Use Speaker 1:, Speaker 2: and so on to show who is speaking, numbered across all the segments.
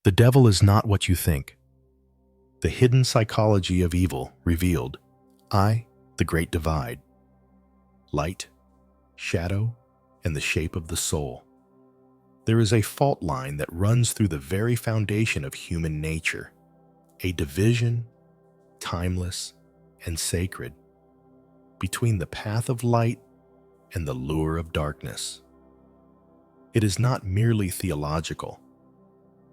Speaker 1: The devil is not what you think. The hidden psychology of evil revealed. The great divide. Light, shadow, and the shape of the soul. There is a fault line that runs through the very foundation of human nature. A division, timeless and sacred, between the path of light and the lure of darkness. It is not merely theological.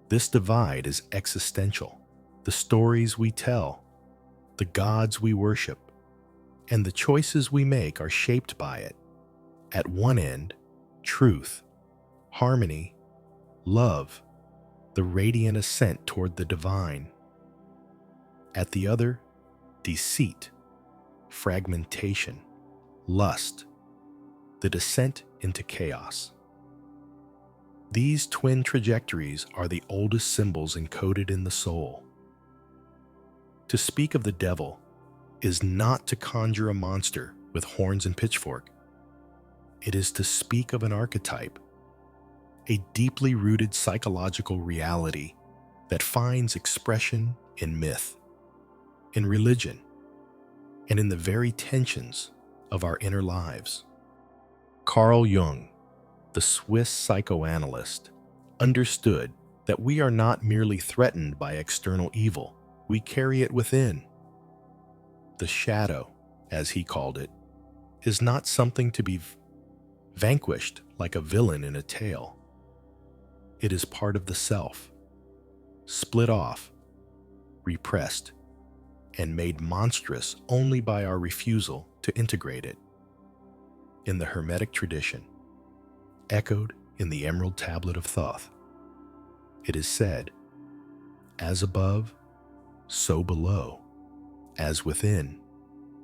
Speaker 1: This divide is existential. The stories we tell, the gods we worship, and the choices we make are shaped by it. At one end, truth, harmony, love, the radiant ascent toward the divine. At the other, deceit, fragmentation, lust, the descent into chaos. These twin trajectories are the oldest symbols encoded in the soul. To speak of the devil is not to conjure a monster with horns and pitchfork. It is to speak of an archetype, a deeply rooted psychological reality that finds expression in myth, in religion, and in the very tensions of our inner lives. Carl Jung, the Swiss psychoanalyst, understood that we are not merely threatened by external evil, we carry it within. The shadow, as he called it, is not something to be vanquished like a villain in a tale. It is part of the self, split off, repressed, and made monstrous only by our refusal to integrate it. In the Hermetic tradition, echoed in the Emerald Tablet of Thoth, it is said, "As above, so below, as within,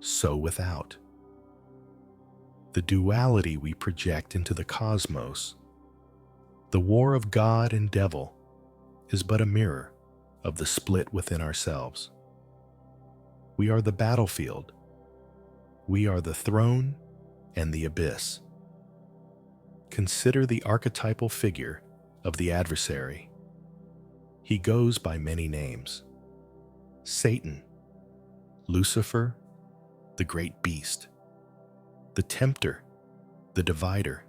Speaker 1: so without." The duality we project into the cosmos, the war of God and devil, is but a mirror of the split within ourselves. We are the battlefield. We are the throne and the abyss. Consider the archetypal figure of the adversary. He goes by many names. Satan, Lucifer, the great beast, the tempter, the divider.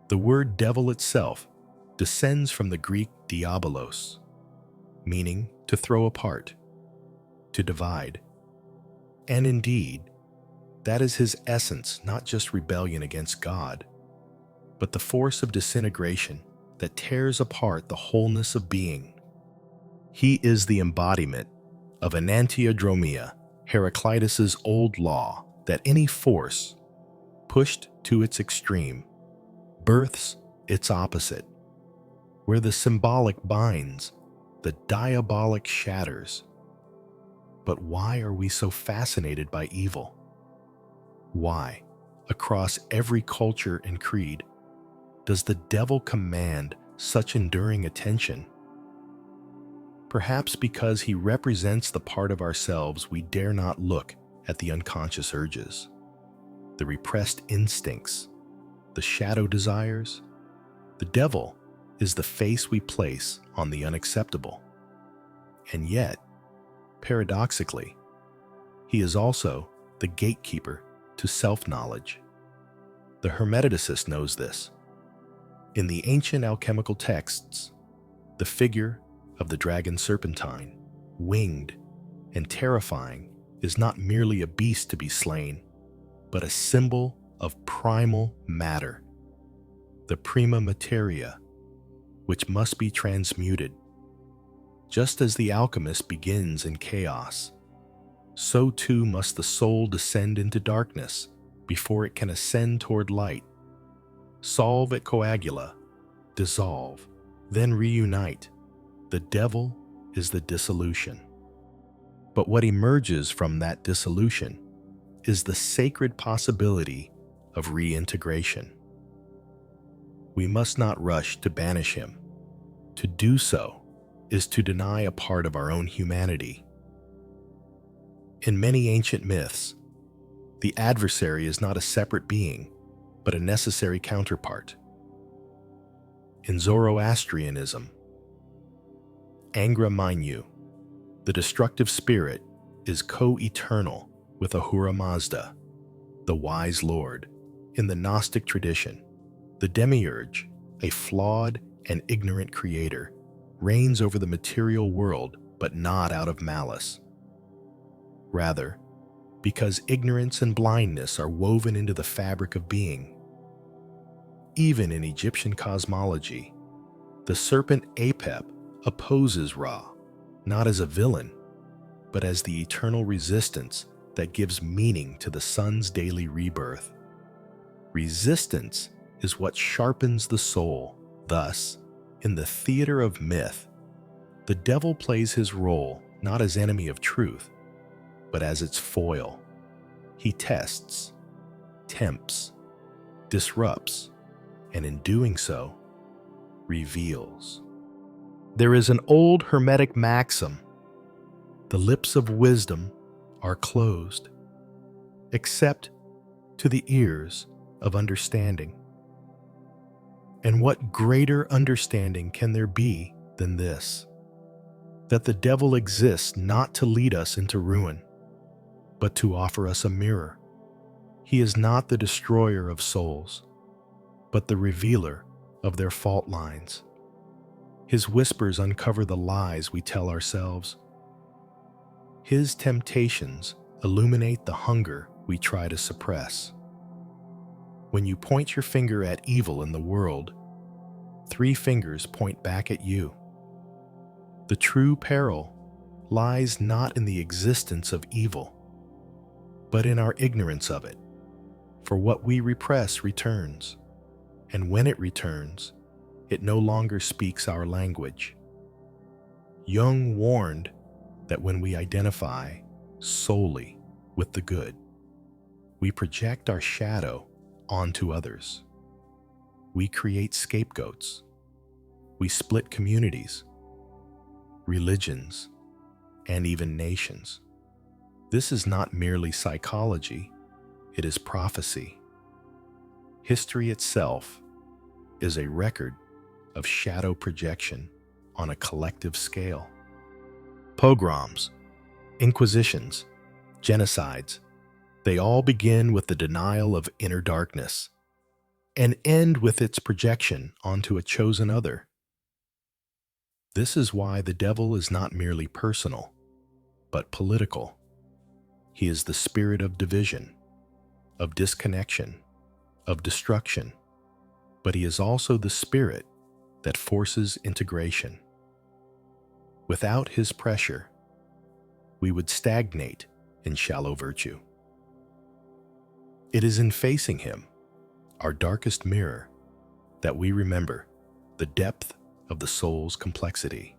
Speaker 1: The word devil itself descends from the Greek diabolos, meaning to throw apart, to divide. And indeed, that is his essence, not just rebellion against God, but the force of disintegration that tears apart the wholeness of being. He is the embodiment of enantiodromia, Heraclitus's old law that any force, pushed to its extreme, births its opposite. Where the symbolic binds, the diabolic shatters. But why are we so fascinated by evil? Why, across every culture and creed, does the devil command such enduring attention? Perhaps because he represents the part of ourselves we dare not look at, the unconscious urges, the repressed instincts, the shadow desires. The devil is the face we place on the unacceptable. And yet, paradoxically, he is also the gatekeeper to self-knowledge. The Hermeticist knows this. In the ancient alchemical texts, the figure of the dragon serpentine, winged and terrifying, is not merely a beast to be slain, but a symbol of primal matter, the prima materia, which must be transmuted. Just as the alchemist begins in chaos, so too must the soul descend into darkness before it can ascend toward light. Solve at Coagula, dissolve, then reunite. The devil is the dissolution. But what emerges from that dissolution is the sacred possibility of reintegration. We must not rush to banish him. To do so is to deny a part of our own humanity. In many ancient myths, the adversary is not a separate being, but a necessary counterpart. In Zoroastrianism, Angra Mainyu, the destructive spirit, is co-eternal with Ahura Mazda, the wise lord. In the Gnostic tradition, the demiurge, a flawed and ignorant creator, reigns over the material world, but not out of malice. Rather, because ignorance and blindness are woven into the fabric of being. Even in Egyptian cosmology, the serpent Apep opposes Ra, not as a villain, but as the eternal resistance that gives meaning to the sun's daily rebirth. Resistance is what sharpens the soul. Thus, in the theater of myth, the devil plays his role not as enemy of truth, but as its foil. He tests, tempts, disrupts, and in doing so, reveals. There is an old Hermetic maxim: the lips of wisdom are closed, except to the ears of understanding. And what greater understanding can there be than this? That the devil exists not to lead us into ruin, but to offer us a mirror. He is not the destroyer of souls, but the revealer of their fault lines. His whispers uncover the lies we tell ourselves. His temptations illuminate the hunger we try to suppress. When you point your finger at evil in the world, 3 fingers point back at you. The true peril lies not in the existence of evil, but in our ignorance of it. For what we repress returns, and when it returns, it no longer speaks our language. Jung warned that when we identify solely with the good, we project our shadow onto others. We create scapegoats. We split communities, religions, and even nations. This is not merely psychology, it is prophecy. History itself is a record of shadow projection on a collective scale. Pogroms, inquisitions, genocides, they all begin with the denial of inner darkness and end with its projection onto a chosen other. This is why the devil is not merely personal, but political. He is the spirit of division, of disconnection, of destruction, but he is also the spirit that forces integration. Without his pressure, we would stagnate in shallow virtue. It is in facing him, our darkest mirror, that we remember the depth of the soul's complexity.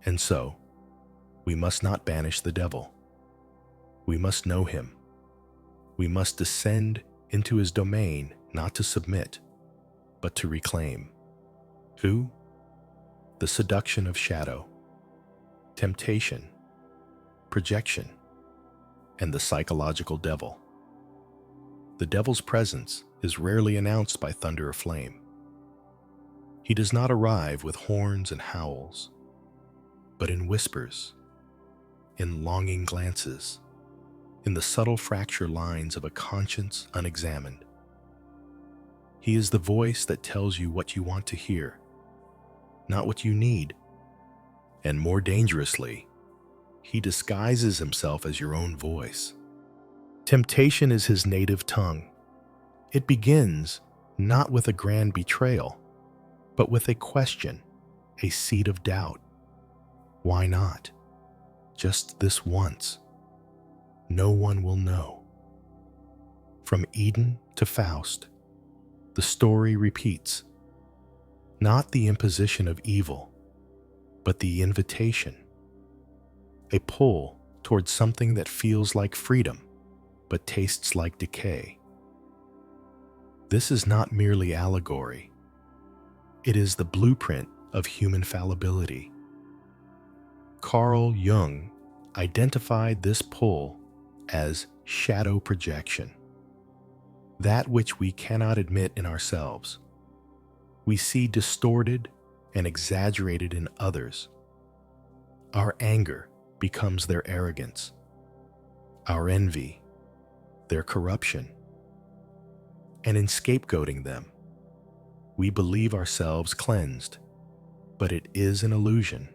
Speaker 1: And so, we must not banish the devil. We must know him. We must descend into his domain, not to submit, but to reclaim. Who? The seduction of shadow, temptation, projection, and the psychological devil. The devil's presence is rarely announced by thunder or flame. He does not arrive with horns and howls, but in whispers, in longing glances, in the subtle fracture lines of a conscience unexamined. He is the voice that tells you what you want to hear, not what you need. And more dangerously, he disguises himself as your own voice. Temptation is his native tongue. It begins not with a grand betrayal, but with a question, a seed of doubt. Why not? Just this once. No one will know. From Eden to Faust, the story repeats. Not the imposition of evil, but the invitation. A pull towards something that feels like freedom, but tastes like decay. This is not merely allegory. It is the blueprint of human fallibility. Carl Jung identified this pull as shadow projection, that which we cannot admit in ourselves. We see distorted and exaggerated in others, Our anger becomes their arrogance, our envy, their corruption. And in scapegoating them, we believe ourselves cleansed, but it is an illusion.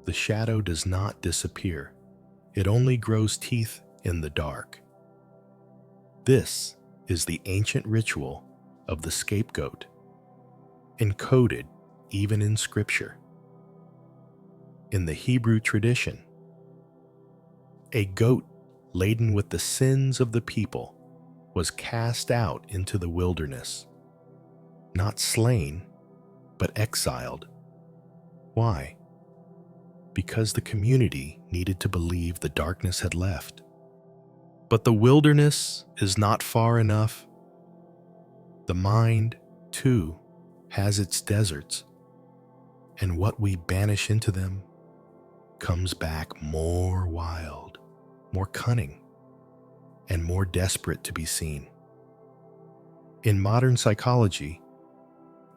Speaker 1: The shadow does not disappear. It only grows teeth in the dark. This is the ancient ritual of the scapegoat, encoded even in Scripture. In the Hebrew tradition, a goat laden with the sins of the people was cast out into the wilderness, not slain, but exiled. Why? Because the community needed to believe the darkness had left. But the wilderness is not far enough. The mind, too, has its deserts, and what we banish into them comes back more wild, more cunning, and more desperate to be seen. In modern psychology,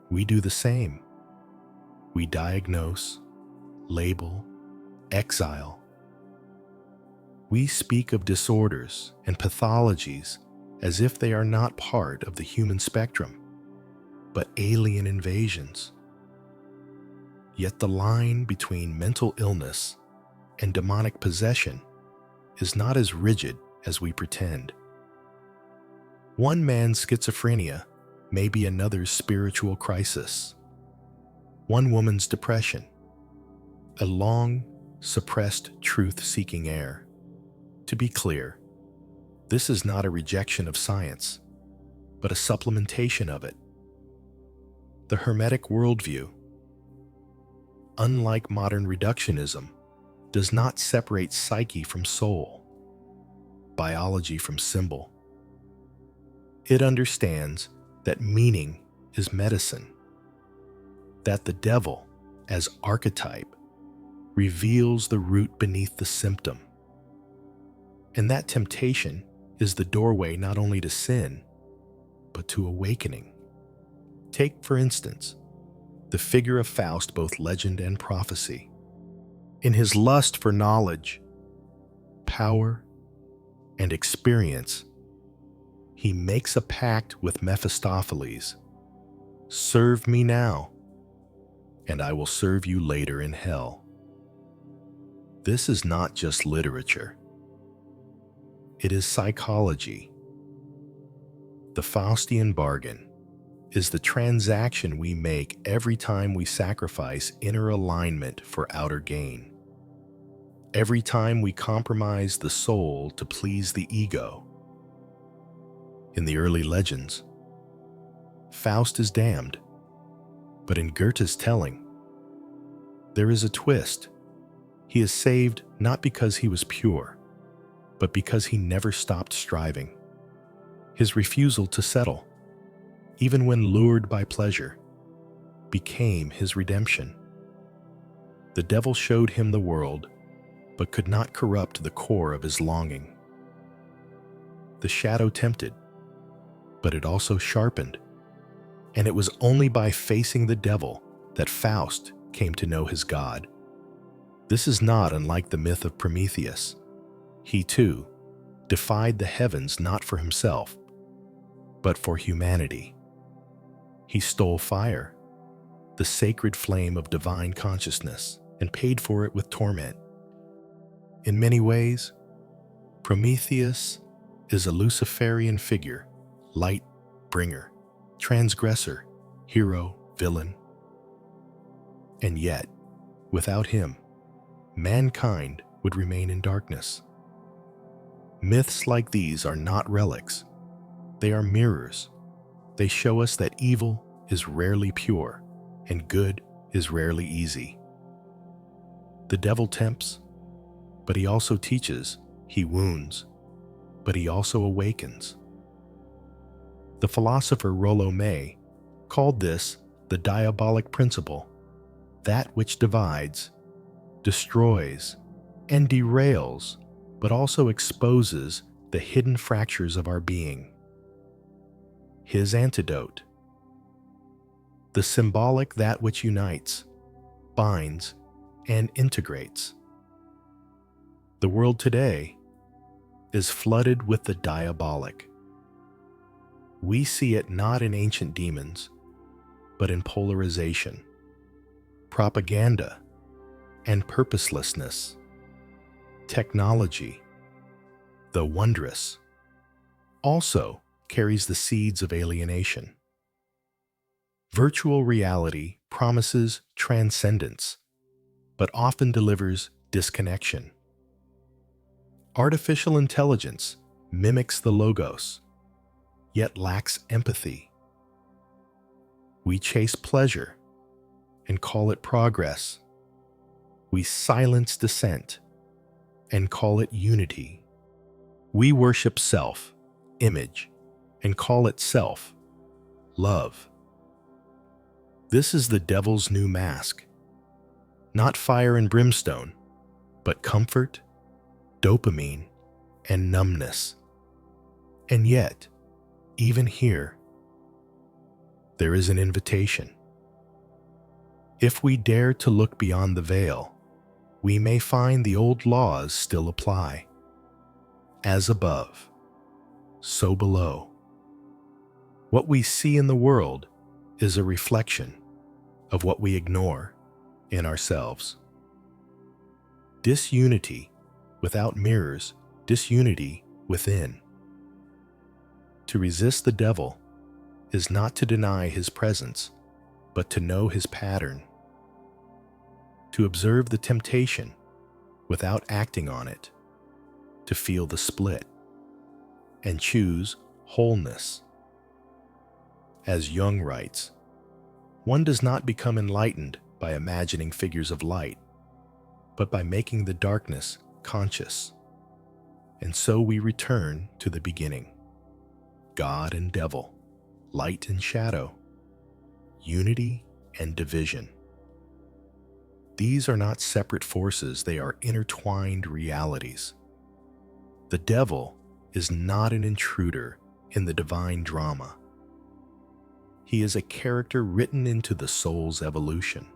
Speaker 1: we do the same. We diagnose, label, exile. We speak of disorders and pathologies as if they are not part of the human spectrum, but alien invasions. Yet the line between mental illness and demonic possession is not as rigid as we pretend. One man's schizophrenia may be another's spiritual crisis. One woman's depression, a long, suppressed truth-seeking air. To be clear, this is not a rejection of science, but a supplementation of it. The Hermetic worldview, unlike modern reductionism, does not separate psyche from soul, biology from symbol. It understands that meaning is medicine, that the devil, as archetype, reveals the root beneath the symptom. And that temptation is the doorway not only to sin, but to awakening. Take, for instance, the figure of Faust, both legend and prophecy. In his lust for knowledge, power, and experience, he makes a pact with Mephistopheles. Serve me now, and I will serve you later in hell. This is not just literature. It is psychology. The Faustian bargain is the transaction we make every time we sacrifice inner alignment for outer gain. Every time we compromise the soul to please the ego. In the early legends, Faust is damned, but in Goethe's telling, there is a twist. He is saved not because he was pure, but because he never stopped striving. His refusal to settle, even when lured by pleasure, became his redemption. The devil showed him the world, but could not corrupt the core of his longing. The shadow tempted, but it also sharpened, and it was only by facing the devil that Faust came to know his God. This is not unlike the myth of Prometheus. He, too, defied the heavens not for himself, but for humanity. He stole fire, the sacred flame of divine consciousness, and paid for it with torment. In many ways, Prometheus is a Luciferian figure, light bringer, transgressor, hero, villain. And yet, without him, mankind would remain in darkness. Myths like these are not relics. They are mirrors. They show us that evil is rarely pure and good is rarely easy. The devil tempts, but he also teaches. He wounds, but he also awakens. The philosopher Rollo May called this the diabolic principle, that which divides, destroys, and derails, but also exposes the hidden fractures of our being. His antidote: the symbolic that which unites, binds, and integrates. The world today is flooded with the diabolic. We see it not in ancient demons, but in polarization, propaganda, and purposelessness. Technology, though wondrous, also carries the seeds of alienation. Virtual reality promises transcendence, but often delivers disconnection. Artificial intelligence mimics the logos, yet lacks empathy. We chase pleasure and call it progress. We silence dissent and call it unity. We worship self, image, and call it self, love. This is the devil's new mask. Not fire and brimstone, but comfort, dopamine, and numbness. And yet, even here, there is an invitation. If we dare to look beyond the veil, we may find the old laws still apply. As above, so below. What we see in the world is a reflection of what we ignore in ourselves. Disunity without mirrors disunity within. To resist the devil is not to deny his presence, but to know his pattern. To observe the temptation without acting on it, to feel the split, and choose wholeness. As Jung writes, one does not become enlightened by imagining figures of light, but by making the darkness conscious. And so we return to the beginning. God and devil, light and shadow, unity and division. These are not separate forces, they are intertwined realities. The devil is not an intruder in the divine drama. He is a character written into the soul's evolution.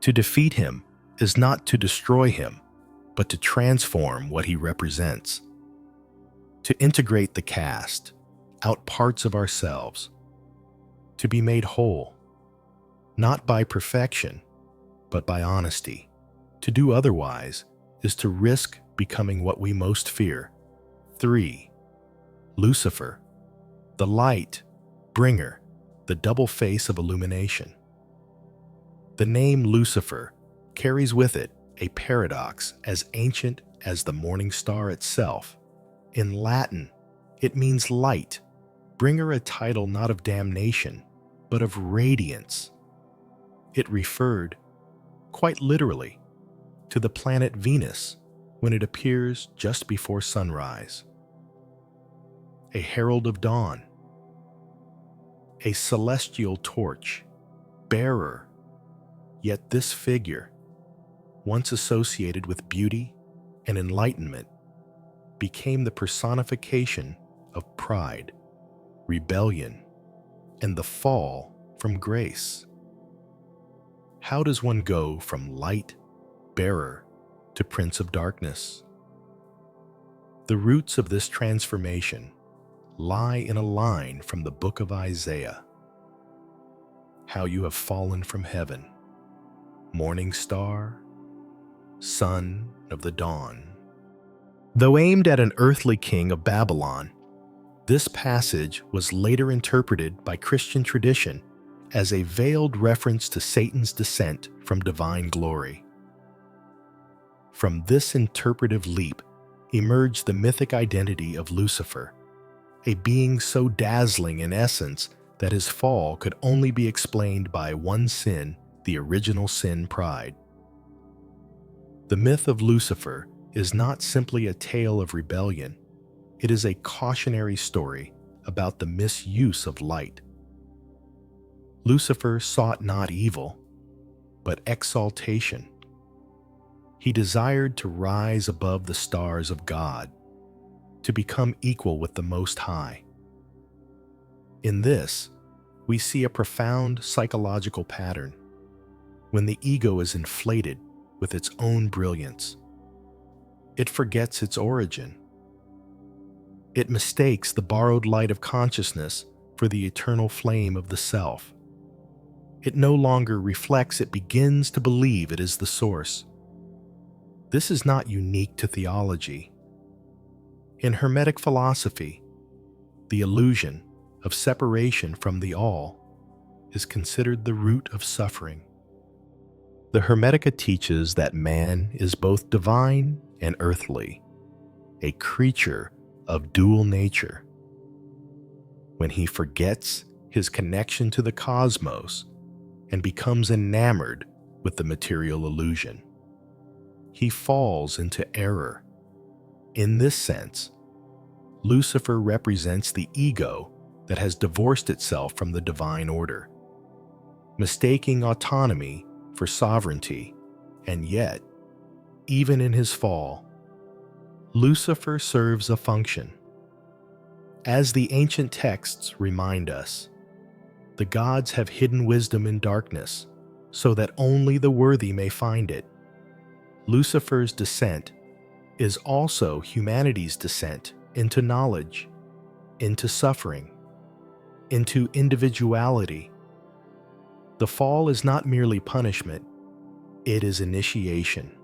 Speaker 1: To defeat him is not to destroy him, but to transform what he represents. To integrate the cast, out parts of ourselves. To be made whole, not by perfection, but by honesty. To do otherwise is to risk becoming what we most fear. 3. Lucifer, the light bringer, the double face of illumination. The name Lucifer carries with it a paradox as ancient as the morning star itself. In Latin, it means light, bringer, a title not of damnation, but of radiance. It referred, quite literally, to the planet Venus when it appears just before sunrise. A herald of dawn, a celestial torch, bearer. Yet this figure, once associated with beauty and enlightenment, became the personification of pride, rebellion, and the fall from grace. How does one go from light bearer to prince of darkness? The roots of this transformation lie in a line from the book of Isaiah. How you have fallen from heaven, morning star, son of the dawn. Though aimed at an earthly king of Babylon, this passage was later interpreted by Christian tradition as a veiled reference to Satan's descent from divine glory. From this interpretive leap emerged the mythic identity of Lucifer, a being so dazzling in essence that his fall could only be explained by one sin, the original sin, pride. The myth of Lucifer is not simply a tale of rebellion, it is a cautionary story about the misuse of light. Lucifer sought not evil, but exaltation. He desired to rise above the stars of God, to become equal with the Most High. In this, we see a profound psychological pattern. When the ego is inflated, with its own brilliance. It forgets its origin. It mistakes the borrowed light of consciousness for the eternal flame of the self. It no longer reflects, it begins to believe it is the source. This is not unique to theology. In Hermetic philosophy, the illusion of separation from the all is considered the root of suffering. The Hermetica teaches that man is both divine and earthly, a creature of dual nature. When he forgets his connection to the cosmos and becomes enamored with the material illusion, he falls into error. In this sense, Lucifer represents the ego that has divorced itself from the divine order, mistaking autonomy for sovereignty, and yet, even in his fall, Lucifer serves a function. As the ancient texts remind us, the gods have hidden wisdom in darkness so that only the worthy may find it. Lucifer's descent is also humanity's descent into knowledge, into suffering, into individuality. The fall is not merely punishment, it is initiation.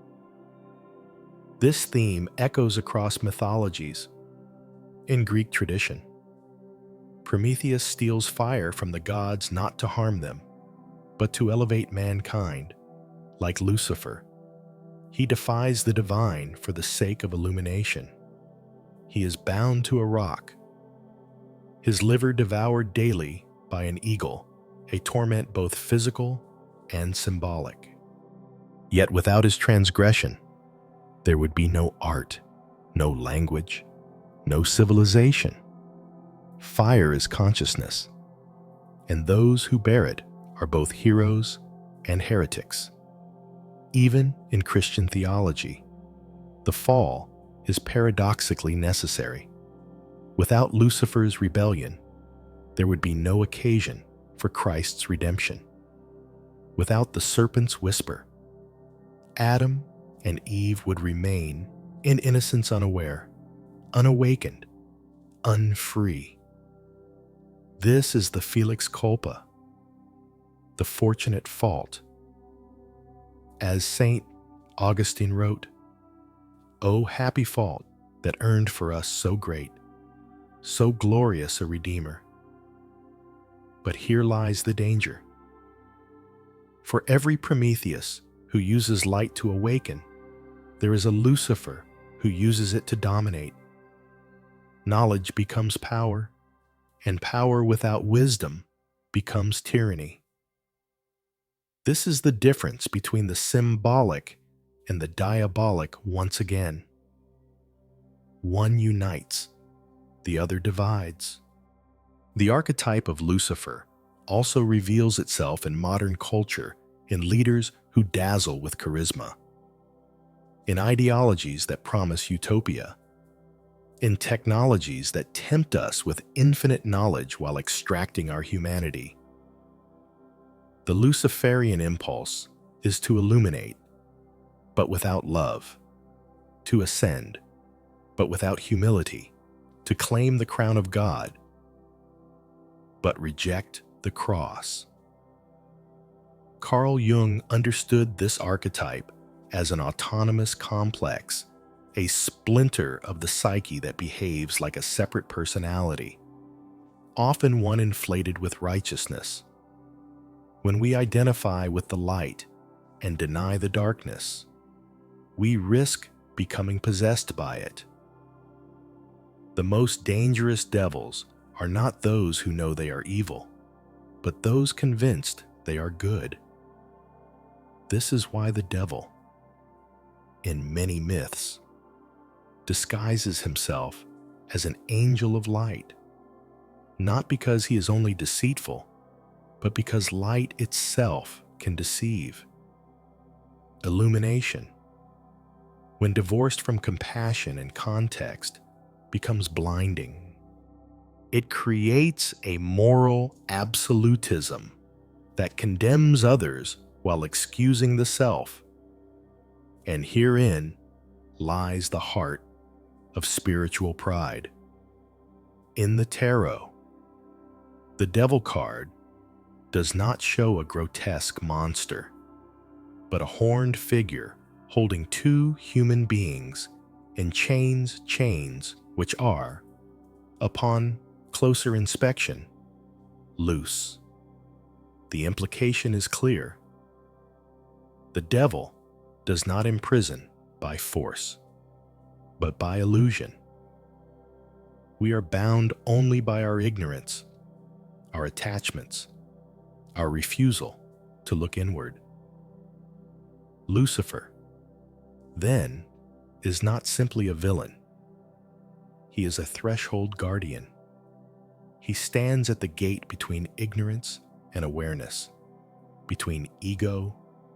Speaker 1: This theme echoes across mythologies. In Greek tradition, Prometheus steals fire from the gods not to harm them, but to elevate mankind. Like Lucifer, he defies the divine for the sake of illumination. He is bound to a rock, his liver devoured daily by an eagle, a torment both physical and symbolic. Yet without his transgression, there would be no art, no language, no civilization. Fire is consciousness, and those who bear it are both heroes and heretics. Even in Christian theology, the fall is paradoxically necessary. Without Lucifer's rebellion, there would be no occasion for Christ's redemption. Without the serpent's whisper, Adam and Eve would remain in innocence unaware, unawakened, unfree. This is the felix culpa, the fortunate fault. As St. Augustine wrote, "O happy fault that earned for us so great, so glorious a Redeemer." But here lies the danger. For every Prometheus who uses light to awaken, there is a Lucifer who uses it to dominate. Knowledge becomes power, and power without wisdom becomes tyranny. This is the difference between the symbolic and the diabolic once again. One unites, the other divides. The archetype of Lucifer also reveals itself in modern culture in leaders who dazzle with charisma, in ideologies that promise utopia, in technologies that tempt us with infinite knowledge while extracting our humanity. The Luciferian impulse is to illuminate, but without love, to ascend, but without humility, to claim the crown of God, but reject the cross. Carl Jung understood this archetype as an autonomous complex, a splinter of the psyche that behaves like a separate personality, often one inflated with righteousness. When we identify with the light and deny the darkness, we risk becoming possessed by it. The most dangerous devils are not those who know they are evil, but those convinced they are good. This is why the devil, in many myths, disguises himself as an angel of light, not because he is only deceitful, but because light itself can deceive. Illumination, when divorced from compassion and context, becomes blinding. It creates a moral absolutism that condemns others while excusing the self. And herein lies the heart of spiritual pride. In the tarot, the devil card does not show a grotesque monster, but a horned figure holding two human beings in chains which are, upon closer inspection, loose. The implication is clear. The devil does not imprison by force, but by illusion. We are bound only by our ignorance, our attachments, our refusal to look inward. Lucifer, then, is not simply a villain. He is a threshold guardian. He stands at the gate between ignorance and awareness, between ego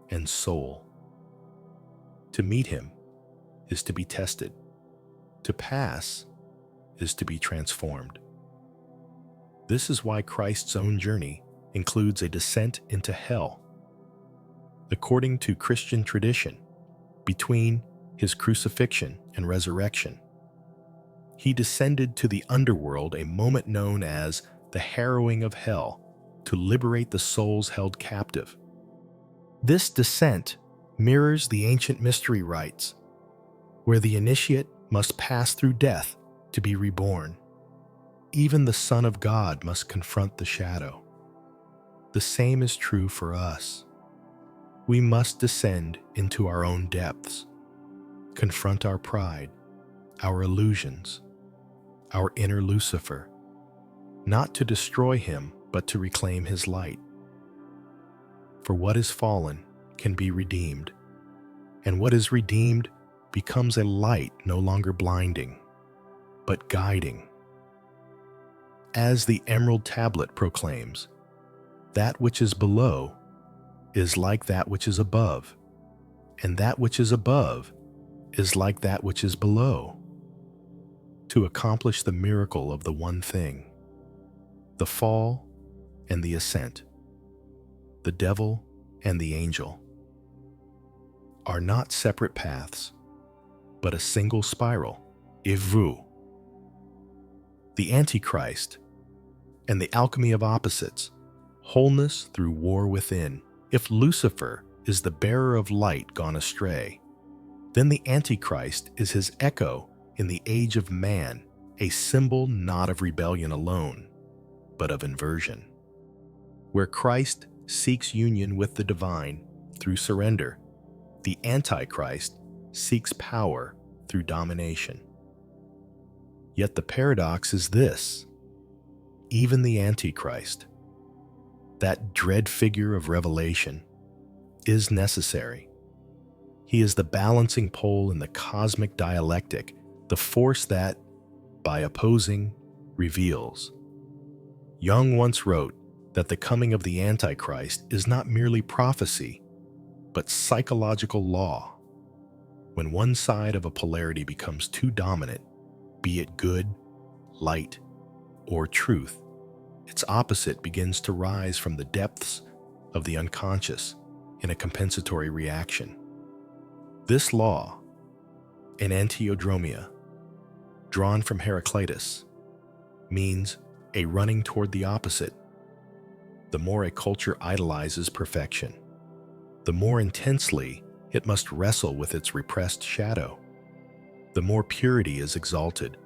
Speaker 1: and soul. To meet him is to be tested. To pass is to be transformed. This is why Christ's own journey includes a descent into hell. According to Christian tradition, between his crucifixion and resurrection, he descended to the underworld, a moment known as the harrowing of hell, to liberate the souls held captive. This descent mirrors the ancient mystery rites, where the initiate must pass through death to be reborn. Even the Son of God must confront the shadow. The same is true for us. We must descend into our own depths, confront our pride, our illusions, our inner Lucifer, not to destroy him, but to reclaim his light. For what is fallen can be redeemed, and what is redeemed becomes a light no longer blinding, but guiding. As the Emerald Tablet proclaims, that which is below is like that which is above, and that which is above is like that which is below. To accomplish the miracle of the one thing, the fall and the ascent, the devil and the angel, are not separate paths, but a single spiral, Ivu. The Antichrist and the alchemy of opposites, wholeness through war within. If Lucifer is the bearer of light gone astray, then the Antichrist is his echo in the age of man, a symbol not of rebellion alone, but of inversion. Where Christ seeks union with the divine through surrender, the Antichrist seeks power through domination. Yet the paradox is this: even the Antichrist, that dread figure of Revelation, is necessary. He is the balancing pole in the cosmic dialectic, the force that, by opposing, reveals. Jung once wrote that the coming of the Antichrist is not merely prophecy, but psychological law. When one side of a polarity becomes too dominant, be it good, light, or truth, its opposite begins to rise from the depths of the unconscious in a compensatory reaction. This law, an antiodromia, drawn from Heraclitus, means a running toward the opposite. The more a culture idolizes perfection, the more intensely it must wrestle with its repressed shadow. The more purity is exalted,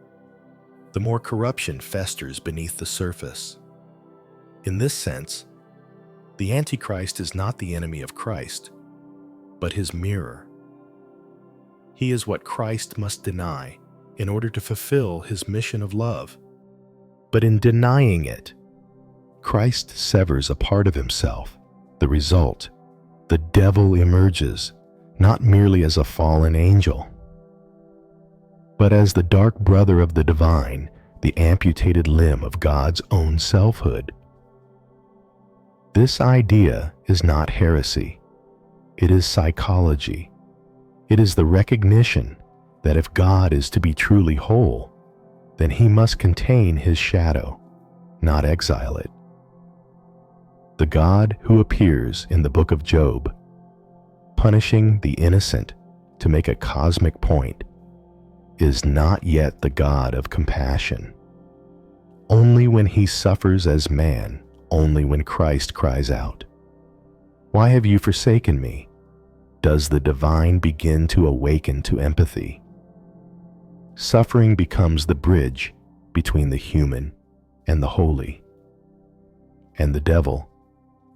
Speaker 1: the more corruption festers beneath the surface. In this sense, the Antichrist is not the enemy of Christ, but his mirror. He is what Christ must deny in order to fulfill his mission of love. But in denying it, Christ severs a part of himself. The result, the devil emerges not merely as a fallen angel, but as the dark brother of the divine, the amputated limb of God's own selfhood. This idea is not heresy. It is psychology. It is the recognition that if God is to be truly whole, then he must contain his shadow, not exile it. The God who appears in the book of Job, punishing the innocent to make a cosmic point, is not yet the God of compassion. Only when he suffers as man, only when Christ cries out, "Why have you forsaken me?" does the divine begin to awaken to empathy. Suffering becomes the bridge between the human and the holy. And the devil,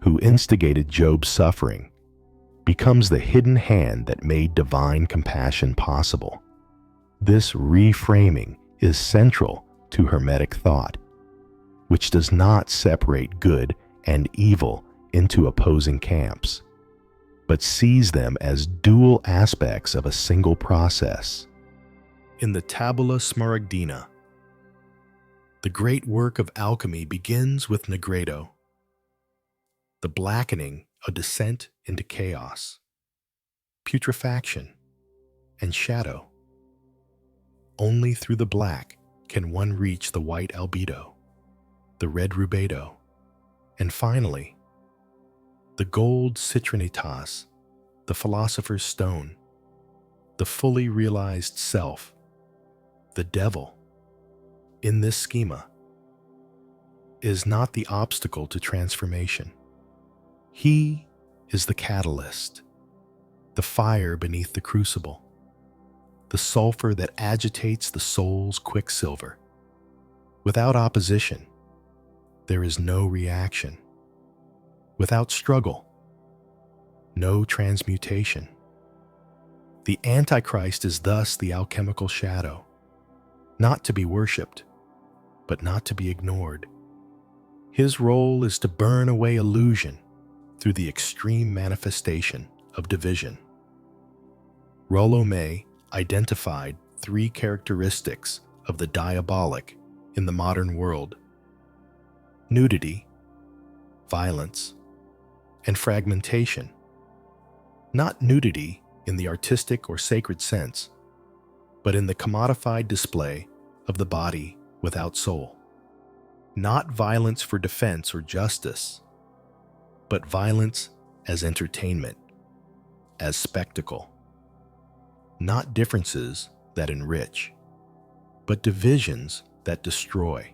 Speaker 1: who instigated Job's suffering, becomes the hidden hand that made divine compassion possible. This reframing is central to Hermetic thought, which does not separate good and evil into opposing camps, but sees them as dual aspects of a single process. In the Tabula Smaragdina, the great work of alchemy begins with nigredo, the blackening, a descent into chaos, putrefaction, and shadow. Only through the black can one reach the white albedo, the red rubedo, and finally, the gold citrinitas, the philosopher's stone, the fully realized self, the devil, in this schema, is not the obstacle to transformation. He is the catalyst, the fire beneath the crucible, the sulfur that agitates the soul's quicksilver. Without opposition, there is no reaction. Without struggle, no transmutation. The Antichrist is thus the alchemical shadow, not to be worshipped, but not to be ignored. His role is to burn away illusion through the extreme manifestation of division. Rollo May identified 3 characteristics of the diabolic in the modern world: nudity, violence, and fragmentation. Not nudity in the artistic or sacred sense, but in the commodified display of the body without soul. Not violence for defense or justice, but violence as entertainment, as spectacle. Not differences that enrich, but divisions that destroy.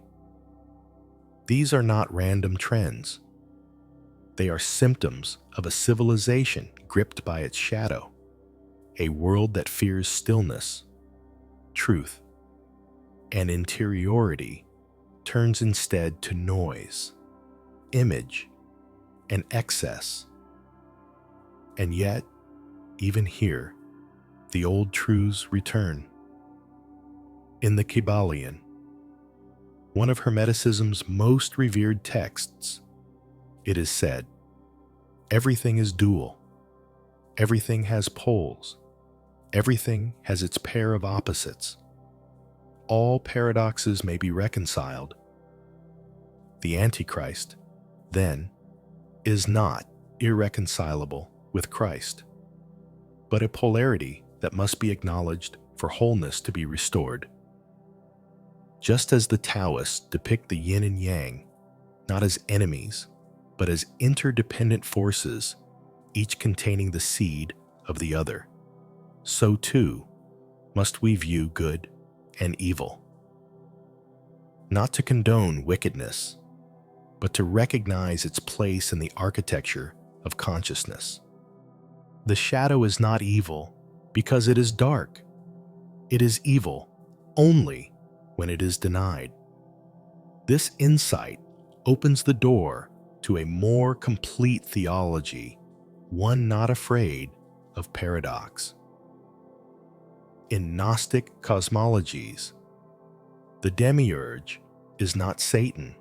Speaker 1: These are not random trends. They are symptoms of a civilization gripped by its shadow, a world that fears stillness, truth, and interiority turns instead to noise, image, and excess. And yet, even here, the old truths return. In the Kybalion, one of Hermeticism's most revered texts, it is said, "Everything is dual. Everything has poles. Everything has its pair of opposites. All paradoxes may be reconciled. The Antichrist, then, is not irreconcilable with Christ, but a polarity that must be acknowledged for wholeness to be restored." Just as the Taoists depict the yin and yang, not as enemies, but as interdependent forces, each containing the seed of the other, so too must we view good and evil. Not to condone wickedness, but to recognize its place in the architecture of consciousness. The shadow is not evil because it is dark. It is evil only when it is denied. This insight opens the door to a more complete theology, one not afraid of paradox. In Gnostic cosmologies, the demiurge is not Satan,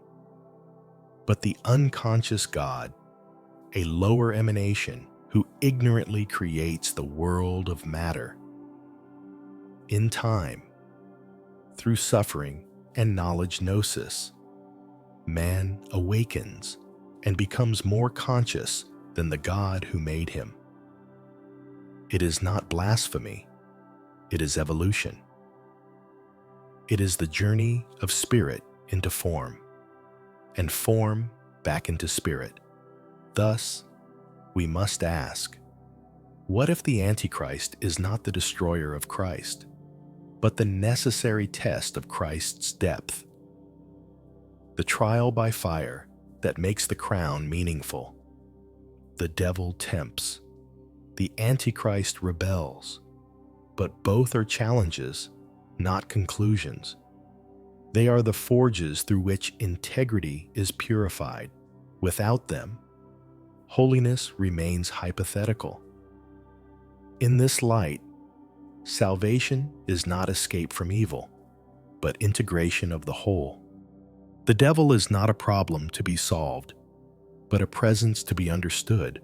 Speaker 1: but the unconscious God, a lower emanation who ignorantly creates the world of matter. In time, through suffering and knowledge gnosis, man awakens and becomes more conscious than the God who made him. It is not blasphemy, it is evolution. It is the journey of spirit into form, and form back into spirit. Thus, we must ask, What if the Antichrist is not the destroyer of Christ, but the necessary test of Christ's depth? The trial by fire that makes the crown meaningful. The devil tempts. The Antichrist rebels. But both are challenges, not conclusions. They are the forges through which integrity is purified. Without them, holiness remains hypothetical. In this light, salvation is not escape from evil, but integration of the whole. The devil is not a problem to be solved, but a presence to be understood.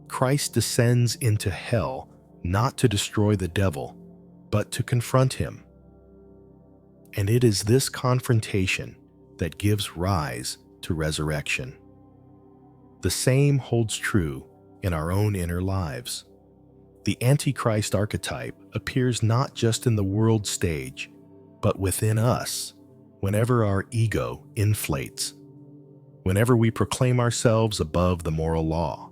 Speaker 1: Christ descends into hell not to destroy the devil, but to confront him. And it is this confrontation that gives rise to resurrection. The same holds true in our own inner lives. The Antichrist archetype appears not just in the world stage, but within us, whenever our ego inflates, whenever we proclaim ourselves above the moral law,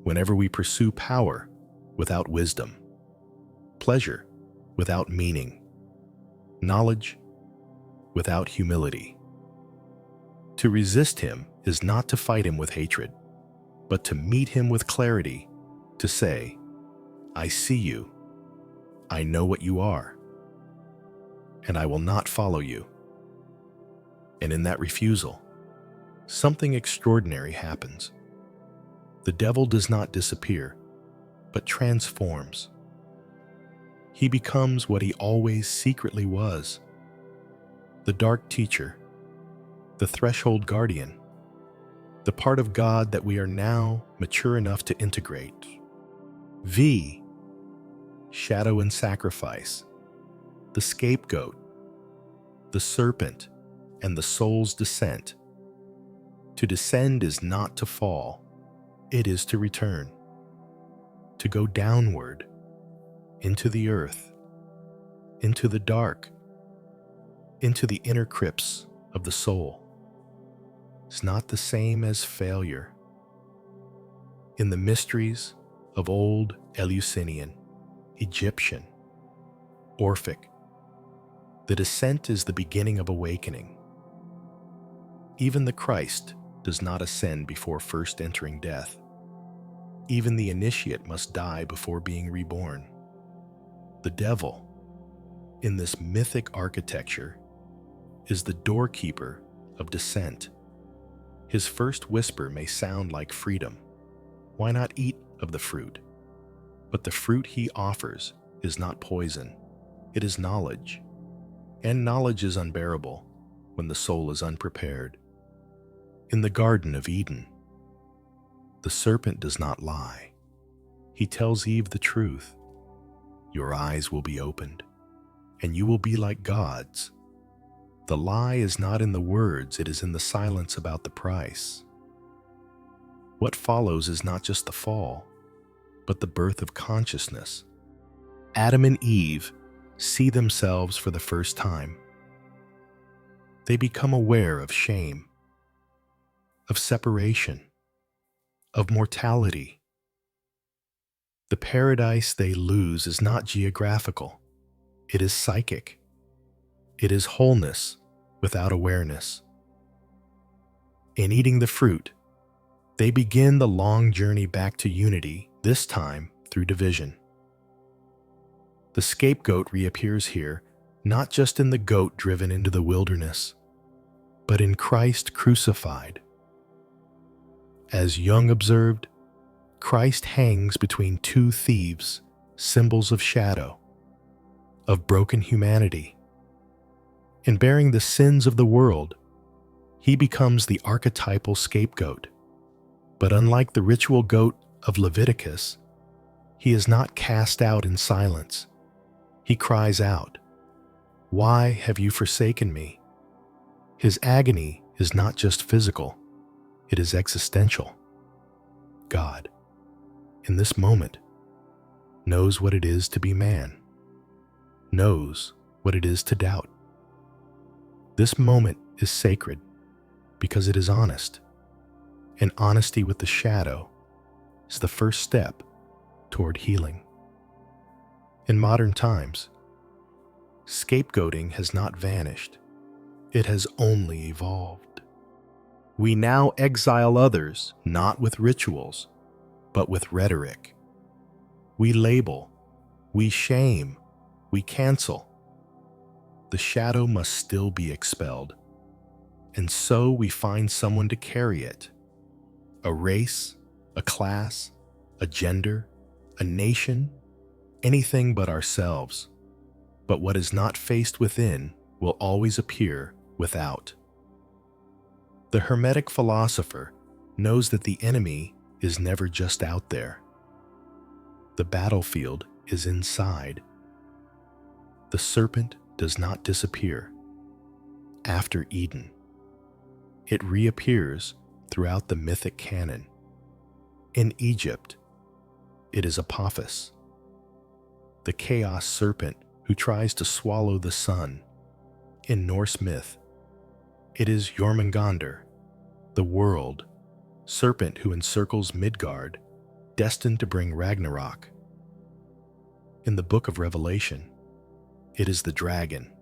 Speaker 1: whenever we pursue power without wisdom, pleasure without meaning, knowledge without humility. To resist him is not to fight him with hatred, but to meet him with clarity, to say, I see you, I know what you are, and I will not follow you. And in that refusal, something extraordinary happens. The devil does not disappear, but transforms. He becomes what he always secretly was: the dark teacher, the threshold guardian, the part of God that we are now mature enough to integrate. V, shadow and sacrifice, the scapegoat, the serpent, and the soul's descent. To descend is not to fall, it is to return, to go downward, into the earth, into the dark, into the inner crypts of the soul. It's not the same as failure. In the mysteries of old Eleusinian, Egyptian, Orphic, the descent is the beginning of awakening. Even the Christ does not ascend before first entering death. Even the initiate must die before being reborn. The devil, in this mythic architecture, is the doorkeeper of descent. His first whisper may sound like freedom. Why not eat of the fruit? But the fruit he offers is not poison, it is knowledge. And knowledge is unbearable when the soul is unprepared. In the Garden of Eden, the serpent does not lie. He tells Eve the truth. Your eyes will be opened, and you will be like gods. The lie is not in the words, it is in the silence about the price. What follows is not just the fall, but the birth of consciousness. Adam and Eve see themselves for the first time. They become aware of shame, of separation, of mortality. The paradise they lose is not geographical, it is psychic. It is wholeness without awareness. In eating the fruit, they begin the long journey back to unity, this time through division. The scapegoat reappears here, not just in the goat driven into the wilderness, but in Christ crucified. As Jung observed, Christ hangs between two thieves, symbols of shadow, of broken humanity. In bearing the sins of the world, he becomes the archetypal scapegoat. But unlike the ritual goat of Leviticus, he is not cast out in silence. He cries out, "Why have you forsaken me?" His agony is not just physical, it is existential. God, in this moment, knows what it is to be man, knows what it is to doubt. This moment is sacred because it is honest, and honesty with the shadow is the first step toward healing. In modern times, scapegoating has not vanished. It has only evolved. We now exile others not with rituals, but with rhetoric. We label, we shame, we cancel. The shadow must still be expelled, and so we find someone to carry it. A race, a class, a gender, a nation, anything but ourselves. But what is not faced within will always appear without. The Hermetic philosopher knows that the enemy is never just out there. The battlefield is inside. The serpent does not disappear. After Eden, it reappears throughout the mythic canon. In Egypt, it is Apophis, the chaos serpent who tries to swallow the sun. In Norse myth, it is Jormungandr, the world serpent who encircles Midgard, destined to bring Ragnarok. In the book of Revelation, it is the dragon,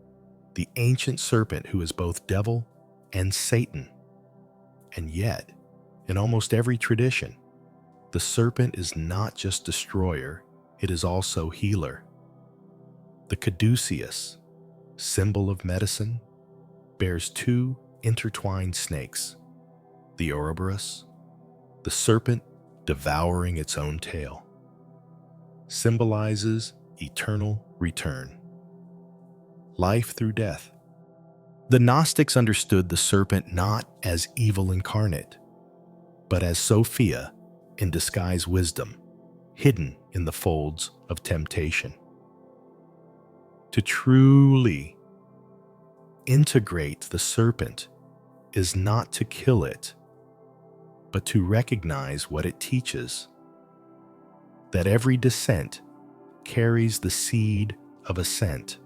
Speaker 1: the ancient serpent who is both devil and Satan. And yet, in almost every tradition, the serpent is not just destroyer, it is also healer. The caduceus, symbol of medicine, bears two intertwined snakes, the Ouroboros, the serpent devouring its own tail, symbolizes eternal return. Life through death. The Gnostics understood the serpent not as evil incarnate, but as Sophia in disguised wisdom, hidden in the folds of temptation. To truly integrate the serpent is not to kill it, but to recognize what it teaches, that every descent carries the seed of ascent,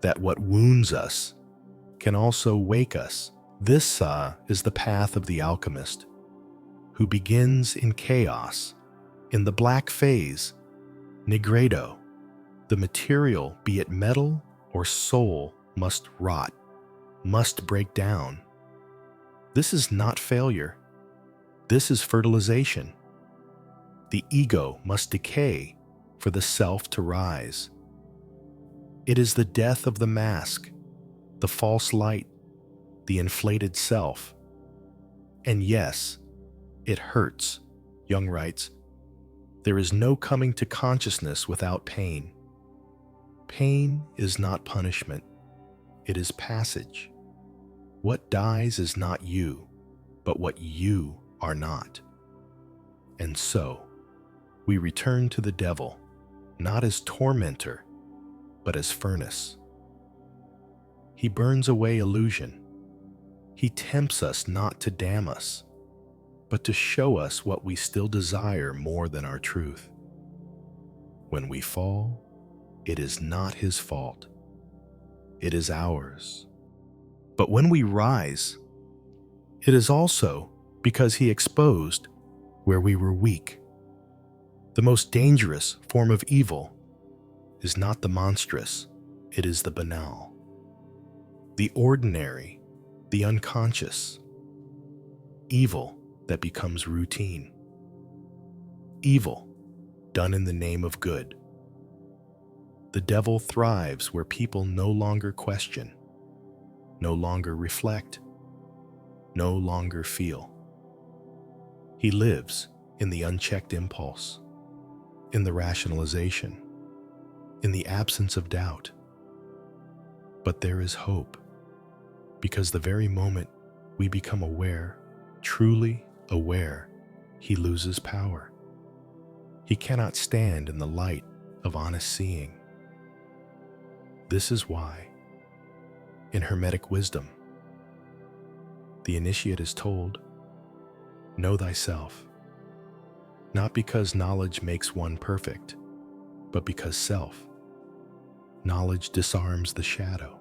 Speaker 1: that what wounds us can also wake us. This is the path of the alchemist, who begins in chaos, in the black phase, nigredo. The material, be it metal or soul, must rot, must break down. This is not failure. This is fertilization. The ego must decay for the self to rise. It is the death of the mask, the false light, the inflated self. And yes, it hurts. Jung writes, there is no coming to consciousness without pain. Pain is not punishment, it is passage. What dies is not you, but what you are not. And so, we return to the devil, not as tormentor, but as furnace. He burns away illusion. He tempts us not to damn us, but to show us what we still desire more than our truth. When we fall, it is not his fault. It is ours. But when we rise, it is also because he exposed where we were weak. The most dangerous form of evil is not the monstrous, it is the banal. The ordinary, the unconscious. Evil that becomes routine. Evil done in the name of good. The devil thrives where people no longer question, no longer reflect, no longer feel. He lives in the unchecked impulse, in the rationalization, in the absence of doubt. But there is hope, because the very moment we become aware, truly aware, he loses power. He cannot stand in the light of honest seeing. This is why, in Hermetic wisdom, the initiate is told, know thyself, not because knowledge makes one perfect, but because self. Knowledge disarms the shadow.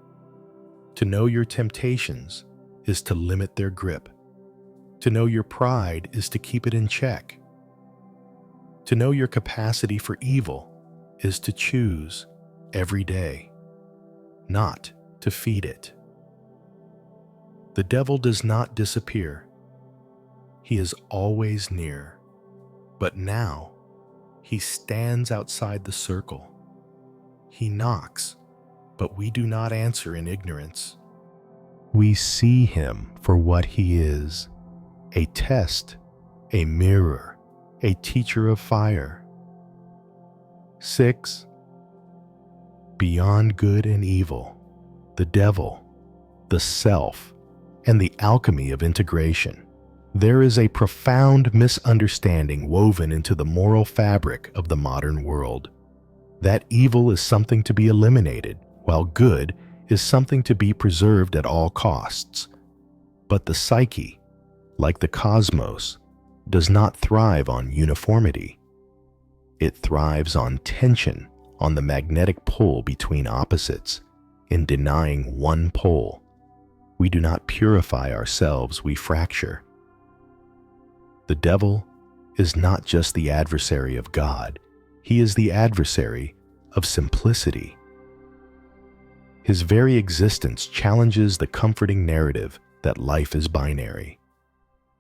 Speaker 1: To know your temptations is to limit their grip. To know your pride is to keep it in check. To know your capacity for evil is to choose every day not to feed it. The devil does not disappear. He is always near. But now, he stands outside the circle. He knocks, but we do not answer in ignorance. We see him for what he is, a test, a mirror, a teacher of fire. 6. Beyond good and evil, the devil, the self, and the alchemy of integration, there is a profound misunderstanding woven into the moral fabric of the modern world. That evil is something to be eliminated, while good is something to be preserved at all costs. But the psyche, like the cosmos, does not thrive on uniformity. It thrives on tension, on the magnetic pull between opposites. In denying one pole, we do not purify ourselves, we fracture. The devil is not just the adversary of God, he is the adversary of simplicity. His very existence challenges the comforting narrative that life is binary,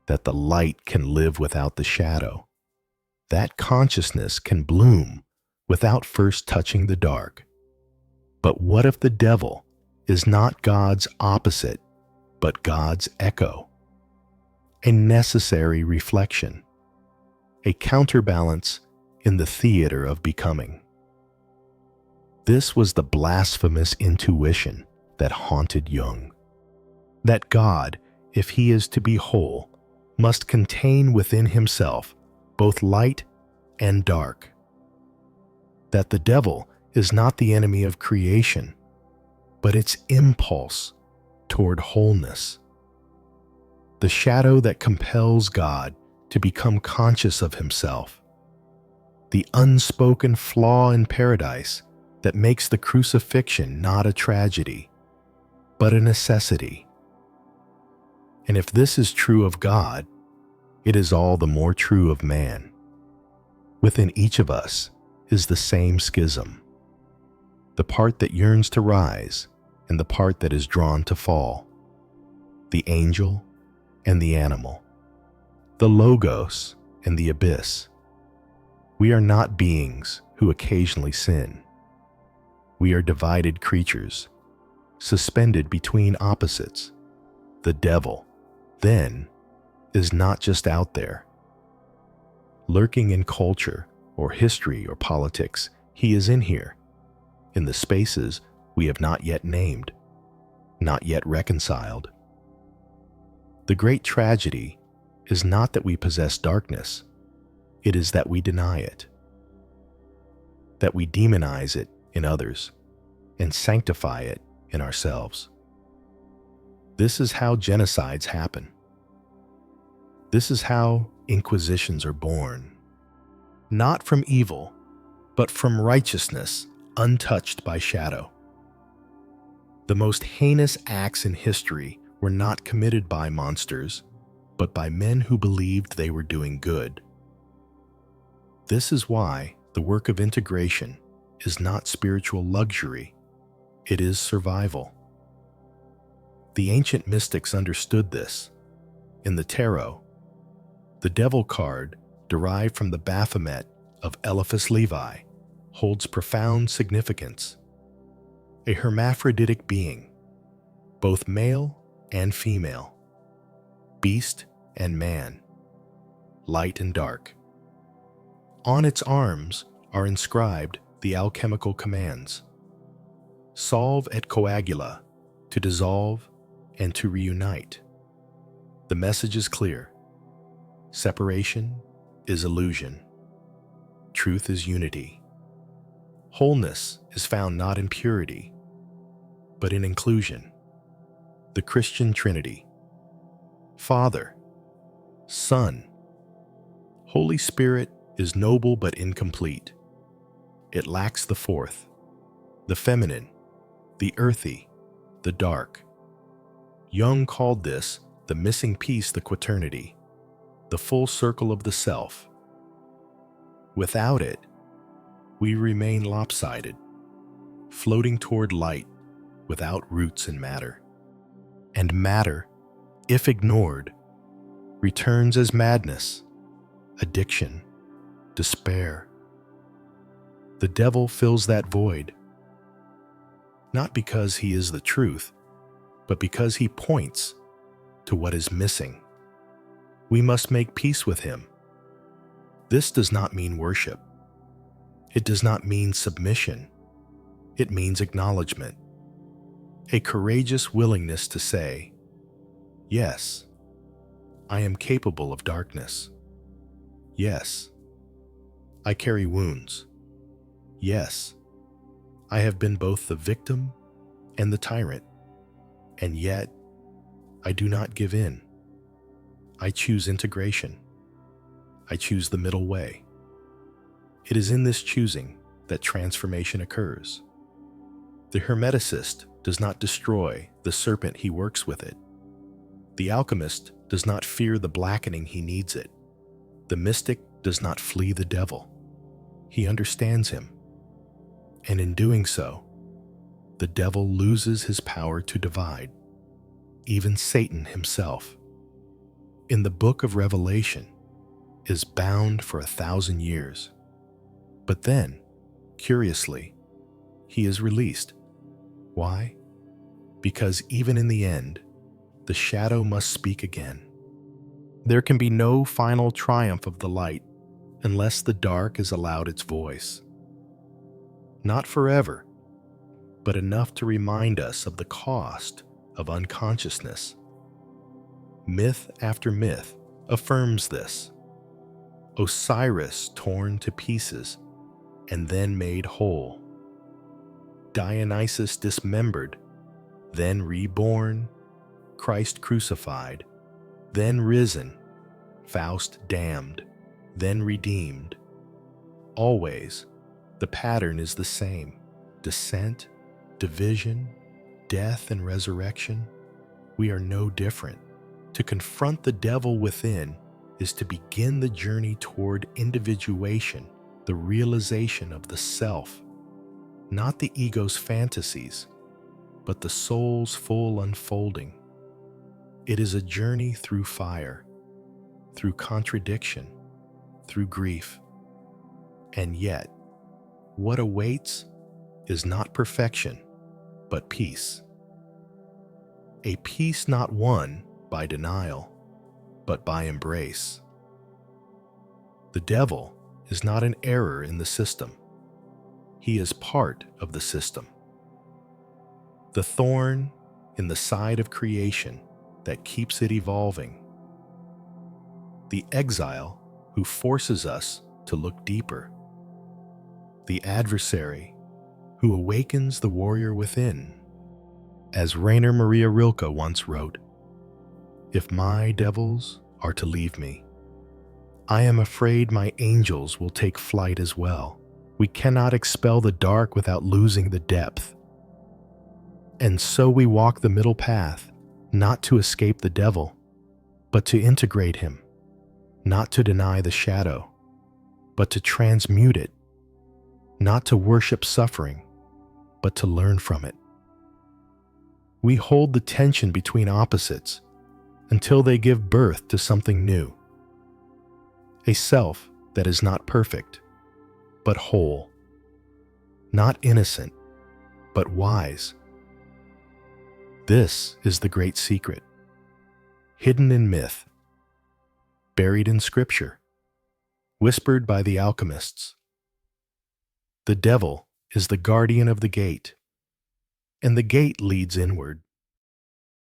Speaker 1: that the light can live without the shadow, that consciousness can bloom without first touching the dark. But what if the devil is not God's opposite, but God's echo? A necessary reflection, a counterbalance in the theater of becoming. This was the blasphemous intuition that haunted Jung, that God, if he is to be whole, must contain within himself both light and dark, that the devil is not the enemy of creation, but its impulse toward wholeness. The shadow that compels God to become conscious of himself. The unspoken flaw in paradise that makes the crucifixion not a tragedy, but a necessity. And if this is true of God, it is all the more true of man. Within each of us is the same schism, the part that yearns to rise and the part that is drawn to fall, the angel and the animal, the logos and the abyss. We are not beings who occasionally sin. We are divided creatures, suspended between opposites. The devil, then, is not just out there, lurking in culture or history or politics. He is in here, in the spaces we have not yet named, not yet reconciled. The great tragedy is not that we possess darkness, it is that we deny it, that we demonize it in others and sanctify it in ourselves. This is how genocides happen. This is how inquisitions are born, not from evil, but from righteousness untouched by shadow. The most heinous acts in history were not committed by monsters, but by men who believed they were doing good. This is why the work of integration is not spiritual luxury, it is survival. The ancient mystics understood this. In the tarot, the devil card, derived from the Baphomet of Eliphas Levi, holds profound significance. A hermaphroditic being, both male and female, beast and man, light and dark. On its arms are inscribed the alchemical commands: solve et coagula, to dissolve and to reunite. The message is clear. Separation is illusion. Truth is unity. Wholeness is found not in purity, but in inclusion. The Christian Trinity: Father, Son, Holy Spirit is noble but incomplete. It lacks the fourth, the feminine, the earthy, the dark. Jung called this the missing piece, the quaternity, the full circle of the self. Without it, we remain lopsided, floating toward light without roots in matter. And matter, if ignored, returns as madness, addiction, despair. The devil fills that void, not because he is the truth, but because he points to what is missing. We must make peace with him. This does not mean worship. It does not mean submission. It means acknowledgement. A courageous willingness to say, yes, I am capable of darkness. Yes, I carry wounds. Yes, I have been both the victim and the tyrant, and yet I do not give in. I choose integration. I choose the middle way. It is in this choosing that transformation occurs. The Hermeticist does not destroy the serpent he works with it. The alchemist does not fear the blackening he needs it. The mystic does not flee the devil. He understands him. And in doing so, the devil loses his power to divide, even Satan himself. In the book of Revelation, is bound for 1,000 years. But then, curiously, he is released. Why? Because even in the end, the shadow must speak again. There can be no final triumph of the light unless the dark is allowed its voice. Not forever, but enough to remind us of the cost of unconsciousness. Myth after myth affirms this. Osiris torn to pieces and then made whole. Dionysus dismembered, then reborn. Christ crucified, then risen. Faust damned, then redeemed. Always, the pattern is the same. Descent, division, death, and resurrection. We are no different. To confront the devil within is to begin the journey toward individuation, the realization of the self, not the ego's fantasies, but the soul's full unfolding. It is a journey through fire, through contradiction, through grief. And yet, what awaits is not perfection, but peace. A peace not won by denial, but by embrace. The devil is not an error in the system. He is part of the system. The thorn in the side of creation that keeps it evolving. The exile who forces us to look deeper. The adversary who awakens the warrior within. As Rainer Maria Rilke once wrote, "If my devils are to leave me, I am afraid my angels will take flight as well. We cannot expel the dark without losing the depth. And so we walk the middle path, not to escape the devil, but to integrate him, not to deny the shadow, but to transmute it, not to worship suffering, but to learn from it. We hold the tension between opposites until they give birth to something new. A self that is not perfect, but whole. Not innocent, but wise. This is the great secret, hidden in myth, buried in scripture, whispered by the alchemists. The devil is the guardian of the gate, and the gate leads inward.